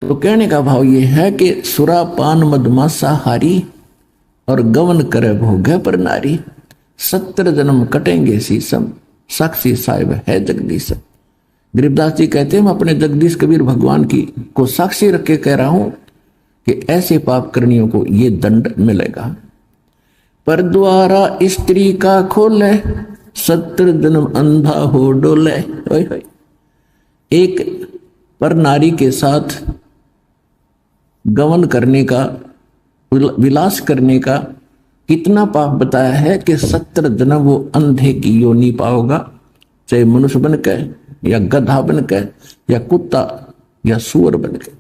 तो कहने का भाव ये है कि सुरापान मदमासाहारी और गवन करे भोगे पर नारी, 70 जन्म कटेंगे शीशम, साक्षी साहिब है जगदीश। गरीबदास जी कहते हैं मैं अपने जगदीश कबीर भगवान की को साक्षी रख के कह रहा हूं कि ऐसे पाप करनियों को ये दंड मिलेगा। पर द्वारा स्त्री का खोले, 70 जन्म अंधा हो डोले। एक पर नारी के साथ गमन करने का, विलास करने का कितना पाप बताया है कि 70 जन्म वो अंधे की योनि पाओगा, चाहे मनुष्य बन के या गधा बन के या कुत्ता या सुअर बन के।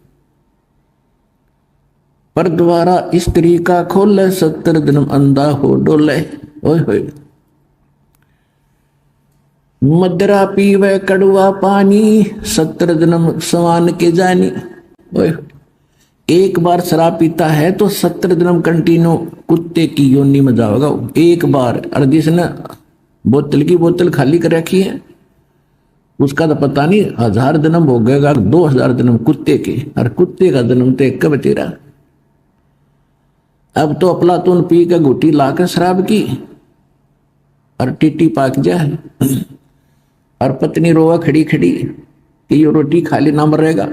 पर द्वारा स्त्री का खोले, 70 जन्म अंधा हो डोले। ओए होए मदरा पीवे कड़वा पानी, 70 जन्म सवान के जानी। ओए एक बार शराब पीता है तो 70 जन्म कंटिन्यू कुत्ते की योनि में जाओगा एक बार। और जिसने बोतल की बोतल खाली कर रखी है उसका तो पता नहीं 1000 जन्म हो गएगा, 2000 जन्म कुत्ते के, और कुत्ते का जन्म तो कब तेरा। अब तो अफलातून पी के घुटी लाकर शराब की और टिट्टी पाक जाए, और पत्नी रोवा खड़ी खड़ी कि ये रोटी खाली ना मरेगा।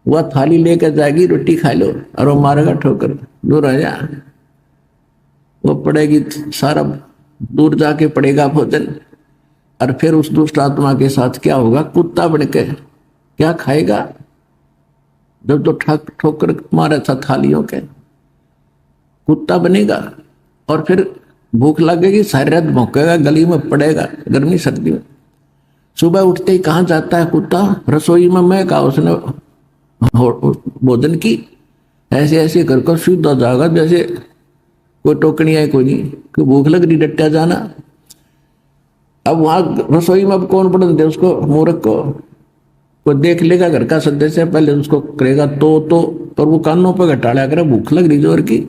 वह थाली लेकर जाएगी, रोटी खा लो, और वो मारेगा ठोकर, दूर आ जा। वो पड़ेगी सारा दूर जाके पड़ेगा भोजन, और फिर उस दुष्ट आत्मा के साथ क्या होगा, कुत्ता बन के क्या खाएगा। जब तो ठोकर मारा था थालियों के, कुत्ता बनेगा, और फिर भूख लगेगी, सारी रात भौंकेगा, गली में पड़ेगा गर्मी सर्दी में। सुबह उठते ही कहाँ जाता है कुत्ता, रसोई में। मैं कहा उसने भोजन की, ऐसे ऐसे कर कर सीधा जाएगा जैसे कोई टोकनी है, कोई नहीं, कोई भूख लग रही, डट्टा जाना। अब वहां रसोई में अब कौन पढ़ दे उसको, मूर्ख को। कोई देख लेगा घर का सदस्य, पहले उसको करेगा तो, पर वो कानों पर घटाड़ा करे, भूख लग रही जोर की,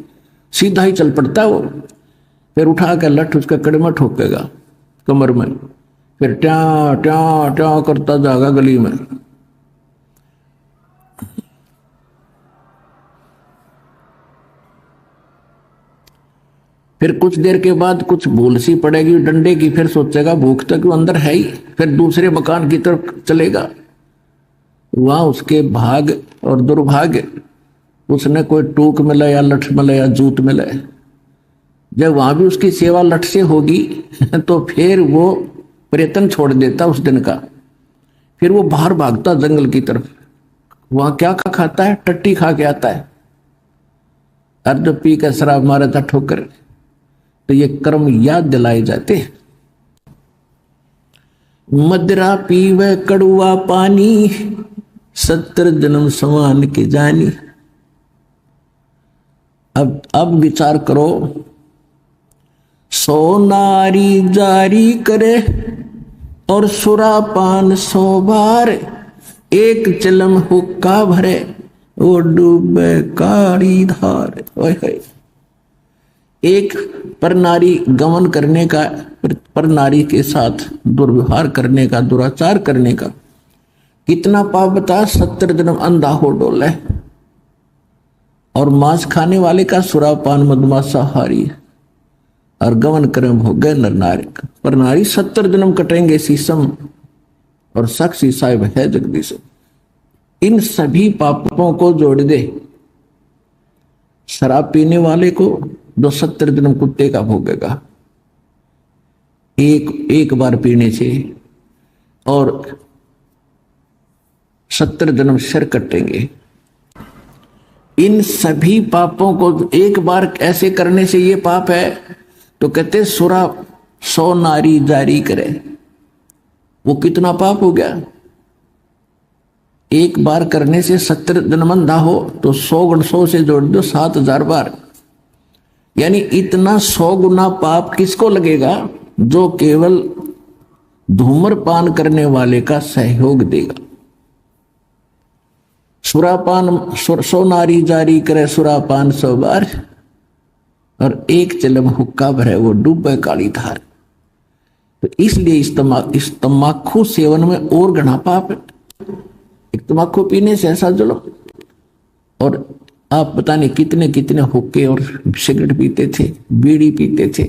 सीधा ही चल पड़ता वो। फिर उठा कर लठ उसका कड़े में ठोकेगा कमर में, फिर ट्या ट्या ट्या करता जाएगा गली में। फिर कुछ देर के बाद कुछ भूल सी पड़ेगी डंडे की, फिर सोचेगा भूख तक वो अंदर है ही, फिर दूसरे मकान की तरफ चलेगा। वहां उसके भाग और दुर्भाग्य, उसने कोई टूक मिला या लठ मिला या जूत मिला। जब वहां भी उसकी सेवा लठ से होगी तो फिर वो प्रयत्न छोड़ देता उस दिन का, फिर वो बाहर भागता जंगल की तरफ। वहां क्या खाता है, टट्टी खा के आता है। अर्ध पी कर शराब मारा था ठोकर, तो ये कर्म याद दिलाए जाते। मदरा पीवे कड़ुआ पानी, 70 जन्म समान के जानी। अब विचार करो, 100 नारी जारी करे और सुरापान 100 बार, एक चिलम हुक्का भरे वो डूबे काली धार। ओए एक पर नारी गमन करने का, पर नारी के साथ दुर्व्यवहार करने का, दुराचार करने का कितना पाप बता, 70 जन्म अंधा हो डोले। और मांस खाने वाले का सुरापान मदमासाहारी और गमन कर्म हो गए नर नारी। पर नारी 70 जन्म कटेंगे शीशम, और साक्षी साहिब है जगदीश। इन सभी पापों को जोड़ दे, शराब पीने वाले को जो 70 जन्म कुत्ते का भोगेगा एक बार पीने से, और 70 जन्म सिर कटेंगे। इन सभी पापों को एक बार ऐसे करने से ये पाप है, तो कहते सुरा 100 नारी जारी करे, वो कितना पाप हो गया। एक बार करने से 70 जन्म अंधा हो तो 100 गुण 100 से जोड़ दो 7000 बार, यानी इतना 100 गुना पाप किसको लगेगा, जो केवल धूम्रपान करने वाले का सहयोग देगा। सुरापान 100 नारी जारी करे, सुरापान 100 बार, और एक चिलम हुक्का भरे वो डूबे काली धार। तो इसलिए इस तम्बाकू सेवन में और घना पाप है। एक तम्बाकू पीने से ऐसा जुल्म और आप पता नहीं कितने कितने हुक्के और सिगरेट पीते थे, बीड़ी पीते थे,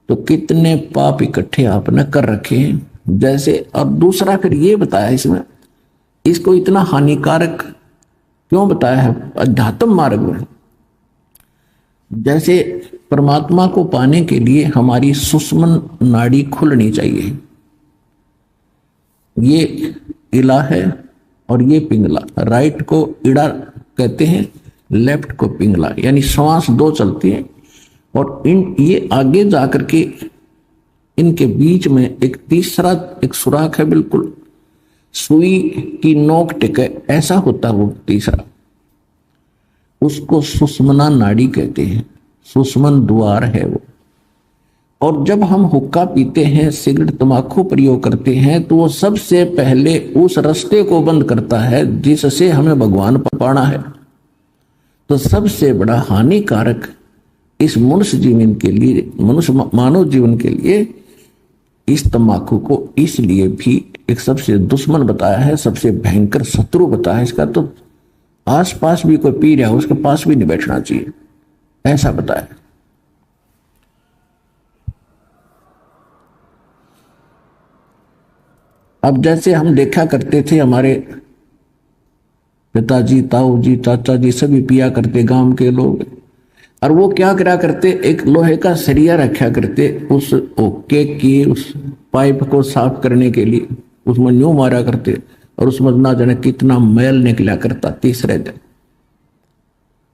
तो कितने पाप इकट्ठे आपने कर रखे हैं जैसे। और दूसरा फिर ये बताया इसमें, इसको इतना हानिकारक क्यों बताया है अध्यात्म मार्ग में। जैसे परमात्मा को पाने के लिए हमारी सुषुम्न नाड़ी खुलनी चाहिए, ये इला है और ये पिंगला, राइट को इड़ा कहते हैं, लेफ्ट को पिंगला, यानी श्वास दो चलती है। और इन ये आगे जाकर के इनके बीच में एक तीसरा एक सुराख है, बिल्कुल सुई की नोक टिके ऐसा होता वो तीसरा, उसको सुषुम्ना नाड़ी कहते हैं, सुषुम्न द्वार है वो। और जब हम हुक्का पीते हैं, सिगरेट तंबाकू प्रयोग करते हैं, तो वो सबसे पहले उस रास्ते को बंद करता है जिससे हमें भगवान पर पाना है। तो सबसे बड़ा हानिकारक इस मनुष्य जीवन के लिए, मनुष्य मानव जीवन के लिए इस तंबाकू को इसलिए भी एक सबसे दुश्मन बताया है, सबसे भयंकर शत्रु बताया है इसका। तो आसपास भी कोई पी रहा है उसके पास भी नहीं बैठना चाहिए, ऐसा बताया। अब जैसे हम देखा करते थे, हमारे पिताजी, ताऊ जी, चाचा जी सभी पिया करते, गांव के लोग। और वो क्या करा करते, एक लोहे का सरिया रखा करते, उस ओके की उस पाइप को साफ करने के लिए उसमें न्यू मारा करते, और उसमें ना जाने कितना मैल निकला करता तीसरे दिन।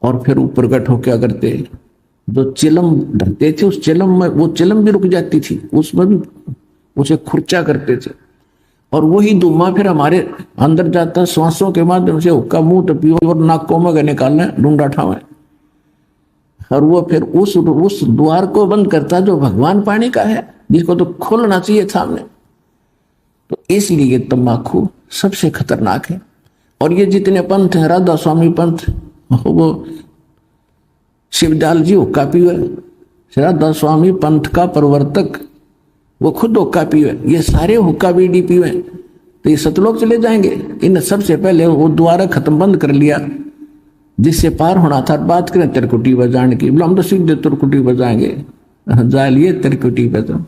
और फिर ऊपर गट हो क्या करते, जो चिलम धरते थे उस चिलम में, वो चिलम भी रुक जाती थी, उसमें भी उसे खुर्चा करते थे। और वही धुआं फिर हमारे अंदर जाता, श्वासों के माध्यम से हुक्का मुंह तो पियो और नाकों में निकालना, ढूंढा ठावे। और वो फिर उस द्वार को बंद करता जो भगवान पानी का है, जिसको तो खोलना चाहिए सामने। तो इसलिए तंबाकू सबसे खतरनाक है। और ये जितने पंथ हैं, राधा स्वामी पंथ, वो शिवदयाल जी हुक्का पीवे, राधा स्वामी पंथ का प्रवर्तक वो खुद हुक्का पीवे, ये सारे हुक्का बीड़ी पीवे, तो ये सतलोक चले जाएंगे। इन सबसे पहले वो द्वारा खत्म बंद कर लिया जिससे पार होना था। बात करें तिरकुटी बजाने की, बोला हम तो सीधे तिरकुटी बजाएंगे, जा लिए तिरकुटी बजा।